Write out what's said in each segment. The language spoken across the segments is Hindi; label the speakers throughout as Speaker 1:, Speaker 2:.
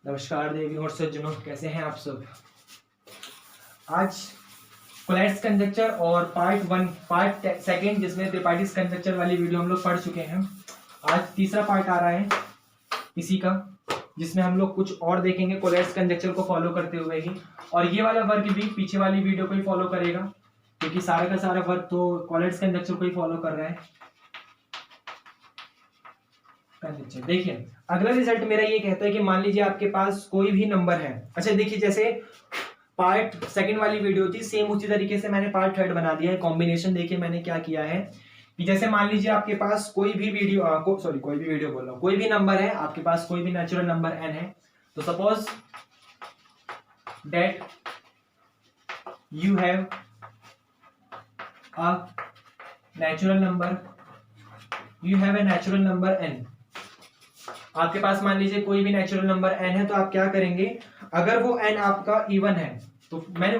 Speaker 1: नमस्कार देवी और सज्जनों, कैसे हैं आप सब। आज कोलैट्स कंजक्चर और पार्ट सेकंड जिसमें ट्रिपार्टिस कंजक्चर वाली वीडियो हम लोग पढ़ चुके हैं। आज तीसरा पार्ट आ रहा है इसी का, जिसमें हम लोग कुछ और देखेंगे कोलैट्स कंजक्चर को फॉलो करते हुए ही। और ये वाला वर्क भी पीछे वाली वीडियो को ही फॉलो करेगा, क्योंकि सारा का सारा वर्क तो कोलैट्स कंजक्चर को ही फॉलो कर रहा है। देखिए, अगला रिजल्ट मेरा ये कहता है कि मान लीजिए आपके पास कोई भी नंबर है। अच्छा देखिए, जैसे पार्ट सेकंड वाली वीडियो थी, सेम उसी तरीके से मैंने पार्ट थर्ड बना दिया है। कॉम्बिनेशन देखिए मैंने क्या किया है कि जैसे मान लीजिए आपके पास कोई भी वीडियो बोल रहा हूं, कोई भी नंबर है आपके पास, कोई भी नेचुरल नंबर n है। तो suppose that you have a natural number n। आपके पास मान लीजिए कोई भी नेचुरल नंबर n है, तो आप क्या करेंगे, अगर वो n आपका इवन है तो मैंने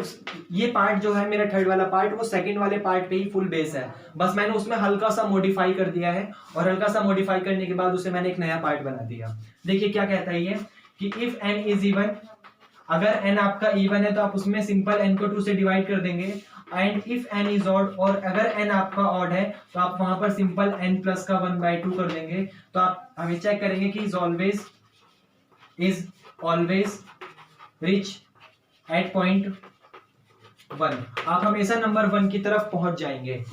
Speaker 1: ये पार्ट जो है मेरा थर्ड वाला पार्ट, वो सेकंड वाले पार्ट पे ही फुल बेस है। बस मैंने उसमें हल्का सा मॉडिफाई कर दिया है, और हल्का सा मॉडिफाई करने के बाद उसे मैंने एक नया पार्ट बना दिया। देखिए क्या कहता है ये कि इफ n इज इवन, अगर n आपका इवन है तो आप उसमें सिंपल n को 2 से डिवाइड कर देंगे। And if n is odd, और अगर n आपका ऑड है तो आप वहां पर सिंपल n प्लस का 1/2 कर देंगे। तो आप हमें चेक करेंगे कि is always reach at point 1। आप हमेशा नंबर 1 की तरफ पहुंच जाएंगे।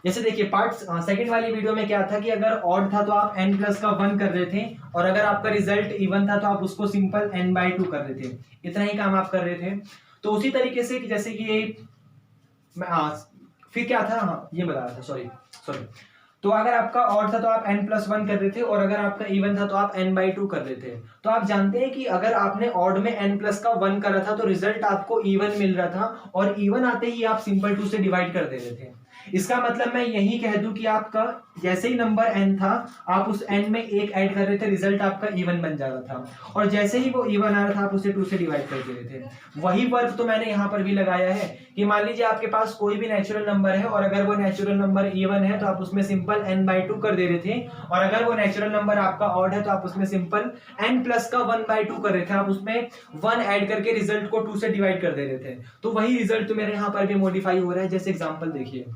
Speaker 1: जैसे देखिए पार्ट सेकंड वाली वीडियो में क्या था कि अगर ऑड था तो आप n प्लस का 1 कर रहे थे, और अगर आपका रिजल्ट इवन था तो आप उसको सिंपल n/2 कर रहे थे। इतना ही काम आप कर रहे थे। तो उसी तरीके से जैसे कि ये फिर क्या था, ये बता रहा था, सॉरी। तो अगर आपका ऑड था तो आप n+1 कर रहे थे, और अगर आपका इवन था तो आप n/2 कर रहे थे। तो आप जानते हैं कि अगर आपने ऑड में n प्लस का 1 करा था तो रिजल्ट आपको इवन मिल रहा था, और इवन आते ही आप सिंपल 2 से डिवाइड कर दे रहे थे। इसका मतलब मैं यही कह दूं कि आपका जैसे ही नंबर n था, आप उस n में एक ऐड कर रहे थे, रिजल्ट आपका इवन बन जा रहा था, और जैसे ही वो इवन आ रहा था आप उसे 2 से डिवाइड कर दे रहे थे। वही वर्क तो मैंने यहाँ पर भी लगाया है कि मान लीजिए आपके पास कोई भी नेचुरल नंबर है, और अगर वो नेचुरल नंबर इवन है तो आप उसमें सिंपल n/2 कर दे रहे थे, और अगर वो नेचुरल नंबर आपका ऑड है तो आप उसमें सिंपल n प्लस का 1/2 कर रहे थे। आप उसमें 1 ऐड करके रिजल्ट को 2 से डिवाइड कर दे रहे थे। तो वही रिजल्ट तो मेरे यहाँ पर भी मॉडिफाई हो रहा है। जैसे एग्जांपल देखिए,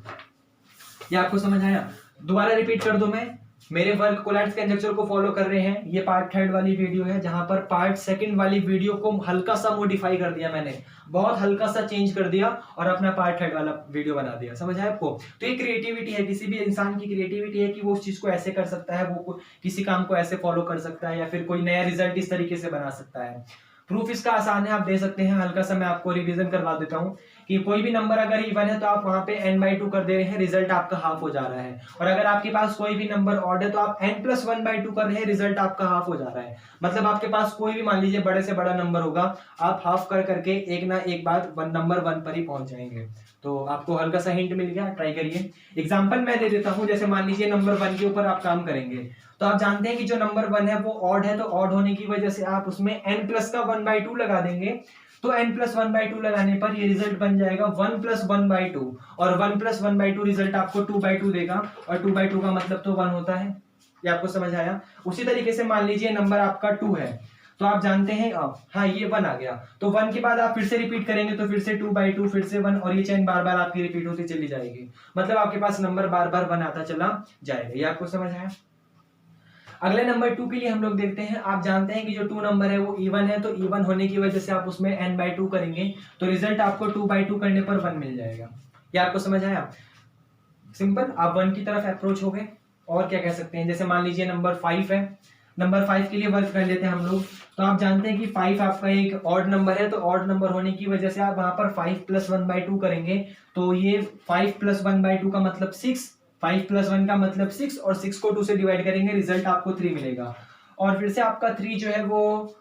Speaker 1: ये आपको समझ आया? दोबारा रिपीट कर दो, मैं मेरे वर्क कोलैट्स कंजक्चर को फॉलो कर रहे हैं। ये पार्ट थर्ड वाली वीडियो है, जहां पर पार्ट सेकंड वाली वीडियो को हल्का सा मॉडिफाई कर दिया मैंने, बहुत हल्का सा चेंज कर दिया, और अपना पार्ट थर्ड वाला वीडियो बना दिया। समझ आया आपको? तो ये क्रिएटिविटी है, किसी भी इंसान की क्रिएटिविटी है कि वो उस चीज को ऐसे कर सकता है, वो किसी काम को ऐसे फॉलो कर सकता है, या फिर कोई नया रिजल्ट इस तरीके से बना सकता है। प्रूफ इसका आसान है, आप दे सकते हैं। हल्का सा मैं आपको रिवीजन करवा देता हूं कि कोई भी नंबर अगर इवन है तो आप वहां पे n/2 कर दे रहे हैं, रिजल्ट आपका हाफ हो जा रहा है। और अगर आपके पास कोई भी नंबर ऑड है तो आप n+1/2 कर रहे हैं, रिजल्ट आपका हाफ हो जा रहा है। मतलब आपके पास कोई भी मान लीजिए बड़े से बड़ा नंबर होगा, आप हाफ कर करके एक ना एक बार नंबर 1 पर ही पहुंच जाएंगे। तो आपको हल्का सा हिंट मिल गया, ट्राई करिए। एग्जाम्पल मैं दे देता हूं, जैसे मान लीजिए नंबर 1 के ऊपर आप काम करेंगे, तो आप जानते हैं कि जो नंबर 1 है वो ऑड है, तो ऑड होने की वजह से आप उसमें n प्लस का 1/2 लगा देंगे। तो n प्लस 1/2 लगाने पर ये रिजल्ट बन जाएगा 1 प्लस 1/2, और 1 प्लस 1/2 रिजल्ट आपको 2/2 देगा, और 2/2 का मतलब तो 1 होता है। ये आपको समझ आया? उसी तरीके से मान लीजिए नंबर आपका 2 है, तो आप जानते हैं हाँ ये 1 आ गया, तो 1 के बाद आप फिर से रिपीट करेंगे तो फिर से 2/2, फिर से 1, और ये चेन बार बार आपकी रिपीट होती चली जाएगी। मतलब आपके पास नंबर बार बार 1 आता चला जाएगा। ये आपको समझ आया? अगले नंबर 2 के लिए हम लोग देखते हैं। आप जानते हैं कि जो 2 नंबर है वो इवन है, तो इवन होने की वजह से आप उसमें n/2 करेंगे, तो रिजल्ट आपको 2/2 करने पर 1 मिल जाएगा। ये आपको समझ आया? सिंपल, आप 1 की तरफ अप्रोच हो गए। और क्या कह सकते हैं, जैसे मान लीजिए नंबर 5 है, नंबर 5 के लिए वर्क कर लेते हैं हम लोग। तो आप जानते हैं कि 5 आपका एक ऑड नंबर है, तो ऑड नंबर होने की वजह से आप वहां पर 5 प्लस 1/2 करेंगे, तो ये 5 प्लस 1/2 का मतलब 6, 5 प्लस 1 का मतलब 6, और 6 को 2 से डिवाइड करेंगे, रिजल्ट आपको 3 मिलेगा। और फिर से आपका 3 जो है वो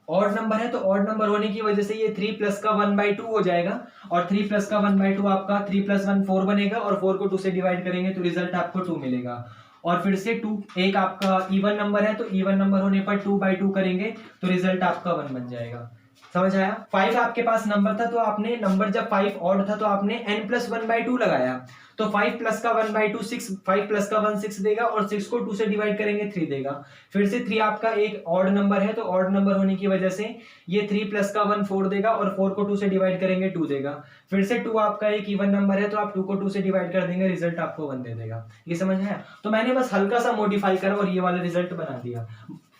Speaker 1: ऑड नंबर है, तो ऑड नंबर होने की वजह से ये 3 प्लस का 1/2 हो जाएगा, और 3 प्लस का 1/2 आपका 3 प्लस 1 4 बनेगा, और 4 को 2 से डिवाइड करेंगे तो रिजल्ट आपको 2 मिलेगा। और फिर से 2 एक आपका इवन नंबर है, तो इवन नंबर होने पर 2/2 करेंगे तो रिजल्ट आपका 1 बन जाएगा। समझ आया? 5 आपके पास नंबर था, तो आपने नंबर जब 5 ऑड था तो आपने n+1/2 लगाया, तो 5 प्लस का 1/2 6, 5 प्लस का 1 6 देगा, और 6 को 2 से डिवाइड करेंगे 3 देगा। फिर से 3 आपका एक ऑड नंबर है, तो ऑड नंबर होने की वजह से ये 3 प्लस का 1 4 देगा, और 4 को 2 से डिवाइड करेंगे 2 देगा। फिर से 2 आपका एक इवन नंबर है, तो आप 2 को 2 से डिवाइड कर देंगे, रिजल्ट आपको 1 दे देगा। ये समझ आया? तो मैंने बस हल्का सा मॉडिफाई करा और ये वाला रिजल्ट बना दिया,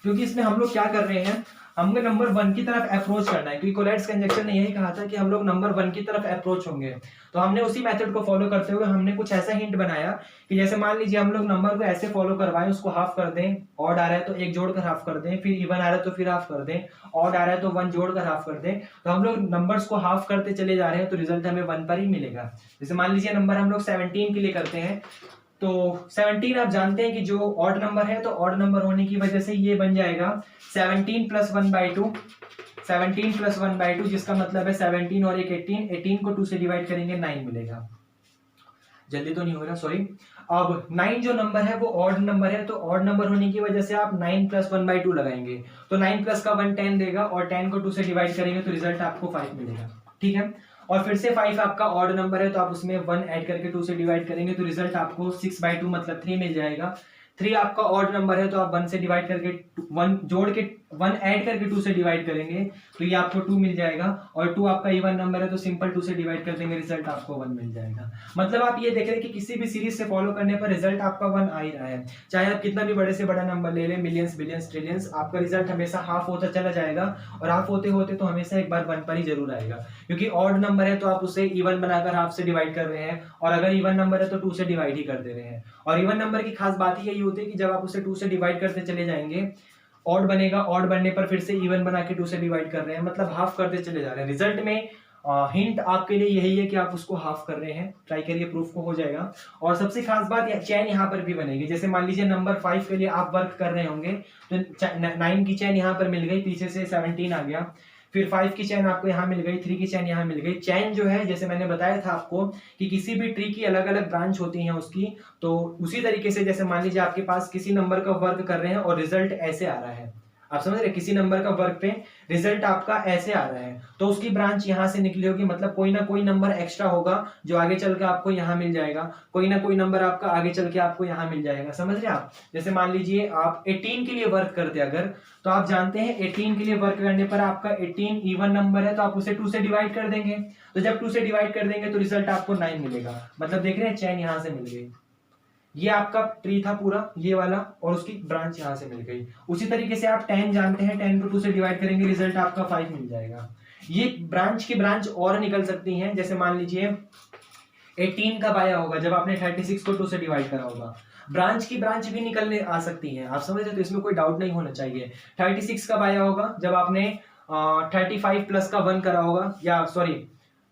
Speaker 1: क्योंकि इसमें हम लोग क्या कर रहे हैं, हमने नंबर 1 की तरफ अप्रोच करना है, क्योंकि कोलैट्स कंजक्शन ने यही कहा था कि हम लोग नंबर 1 की तरफ अप्रोच होंगे। तो हमने उसी मेथड को फॉलो करते हुए हमने कुछ ऐसा हिंट बनाया कि जैसे मान लीजिए हम लोग नंबर को ऐसे फॉलो करवाएं, उसको हाफ कर दें, ऑड आ रहा है तो एक जोड़कर हाफ कर दें, फिर इवन आ रहा है तो फिर हाफ कर दें, ऑड आ रहा है तो 1 जोड़कर हाफ कर दें। तो हम लोग नंबर्स को हाफ करते चले जा रहे हैं, तो रिजल्ट हमें 1 पर ही मिलेगा। जैसे मान लीजिए नंबर हम लोग 17 के लिए करते हैं, तो 17 आप जानते हैं कि जो ऑड नंबर है, तो ऑड नंबर होने की वजह से ये बन जाएगा 17 + 1/2, 17 + 1/2, जिसका मतलब है 17 और एक 18, 18 को 2 से डिवाइड करेंगे 9 मिलेगा। जल्दी तो नहीं हो रहा, सॉरी। अब 9 जो नंबर है वो ऑड नंबर है, तो ऑड नंबर होने की वजह से आप 9 + 1/2 लगाएंगे, तो 9 प्लस का 1 10 देगा, और 10 को 2 से डिवाइड करेंगे तो रिजल्ट आपको 5 मिलेगा। ठीक है, और फिर से 5 आपका ऑड नंबर है, तो आप उसमें 1 ऐड करके 2 से डिवाइड करेंगे तो रिजल्ट आपको 6/2 मतलब 3 मिल जाएगा। 3 आपका ऑड नंबर है, तो आप 1 से डिवाइड करके 1 जोड़ के 1 ऐड करके 2 से डिवाइड करेंगे तो ये आपको 2 मिल जाएगा, और 2 आपका इवन नंबर है, तो सिंपल 2 से डिवाइड कर देंगे, रिजल्ट आपको 1 मिल जाएगा। मतलब आप ये देख रहे हैं कि किसी भी सीरीज से फॉलो करने पर रिजल्ट आपका 1 आ ही रहा है, चाहे आप कितना भी बड़े से बड़ा नंबर ले लें, मिलियंस बिलियंस ट्रिलियंस, आपका रिजल्ट हमेशा हाफ होता चला जाएगा, और हाफ होते होते तो हमेशा एक बार 1 पर ही जरूर आएगा, क्योंकि ऑड नंबर है तो आप उसे इवन बनाकर हाफ से डिवाइड कर रहे हैं, और अगर इवन नंबर है तो 2 से डिवाइड ही कर दे रहे हैं। और इवन नंबर की खास बात ही यही होती है कि जब आप उसे 2 से डिवाइड करते चले जाएंगे, ऑड बनेगा, ऑड बनने पर फिर से इवन बना के 2 से डिवाइड कर रहे हैं, मतलब हाफ करते चले जा रहे हैं। रिजल्ट में हिंट आपके लिए यही है कि आप उसको हाफ कर रहे हैं, ट्राई करिए, प्रूफ को हो जाएगा। और सबसे खास बात चैन यहाँ पर भी बनेगी, जैसे मान लीजिए नंबर 5 के लिए आप वर्क कर रहे होंगे, तो 9 की चैन यहाँ पर मिल गई, पीछे से 17 आ गया, फिर 5 की चैन आपको यहाँ मिल गई, 3 की चैन यहाँ मिल गई। चैन जो है, जैसे मैंने बताया था आपको कि किसी भी ट्री की अलग अलग ब्रांच होती हैं उसकी, तो उसी तरीके से जैसे मान लीजिए आपके पास किसी नंबर का वर्क कर रहे हैं और रिजल्ट ऐसे आ रहा है, आप समझ रहे हैं, किसी नंबर का वर्क पे रिजल्ट आपका ऐसे आ रहा है, तो उसकी ब्रांच यहाँ से निकली होगी, मतलब कोई ना कोई नंबर एक्स्ट्रा होगा जो आगे चल के आपको यहाँ मिल जाएगा, कोई ना कोई नंबर आपका आगे चल के आपको यहाँ मिल जाएगा। समझ रहे हैं आप? जैसे मान लीजिए आप 18 के लिए वर्क करते हैं अगर, तो आप जानते हैं 18 के लिए वर्क करने पर आपका 18 इवन नंबर है, तो आप उसे 2 से डिवाइड कर देंगे, तो जब 2 से डिवाइड कर देंगे तो रिजल्ट आपको 9 मिलेगा। मतलब देख रहे हैं, चैन यहाँ से मिल गई, ये आपका ट्री था पूरा ये वाला, और उसकी ब्रांच यहां से मिल गई। उसी तरीके से आप 10 जानते हैं, 10 को 2 से डिवाइड करेंगे, रिजल्ट आपका 5 मिल जाएगा। ये ब्रांच की ब्रांच और निकल सकती हैं, जैसे मान लीजिए 18 कब आया होगा, जब आपने 36 को 2 से डिवाइड करा होगा। ब्रांच की ब्रांच भी निकलने आ सकती है, आप समझ रहे, तो इसमें कोई डाउट नहीं होना चाहिए। 36 कब आया होगा, जब आपने 35 प्लस का 1 करा होगा, या सॉरी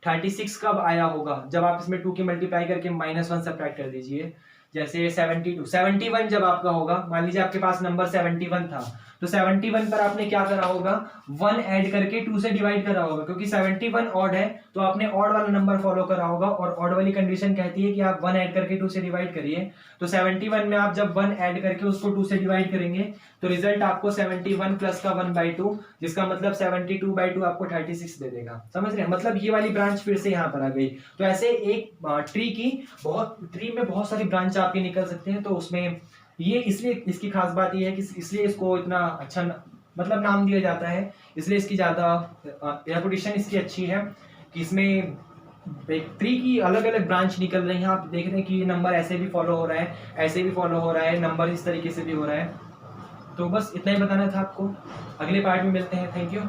Speaker 1: 36 कब आया होगा, जब आप इसमें 2 की मल्टीप्लाई करके -1 सब्ट्रैक्ट कर दीजिए। जैसे 72 71 जब आपका होगा, मान लीजिए आपके पास नंबर 71 था, तो 71 पर आपने क्या करा होगा, 1 ऐड करके 2 से डिवाइड करा होगा, क्योंकि 71 ऑड है तो आपने ऑड वाला नंबर फॉलो करा होगा, और ऑड वाली कंडीशन कहती है कि आप 1 ऐड करके 2 से डिवाइड करिए। तो 71 में आप जब 1 ऐड करके उसको 2 से डिवाइड करेंगे तो रिजल्ट आपको 71 प्लस का 1/2, जिसका मतलब 72/2 आपको 36 दे देगा। समझ रहे हैं? मतलब ये वाली ब्रांच फिर से यहाँ पर आ गई। तो ऐसे एक ट्री में बहुत सारी ब्रांच आपके निकल सकते हैं, तो उसमें ये इसलिए इसकी खास बात ये है कि इसलिए इसको इतना अच्छा मतलब नाम दिया जाता है, इसलिए इसकी ज्यादा रेपुटेशन इसकी अच्छी है कि इसमें एक ट्री की अलग अलग ब्रांच निकल रही हैं। आप देख रहे हैं कि ये नंबर ऐसे भी फॉलो हो रहा है, ऐसे भी फॉलो हो रहा है, नंबर इस तरीके से भी हो रहा है। तो बस इतना ही बताना था आपको, अगले पार्ट में मिलते हैं। Thank you.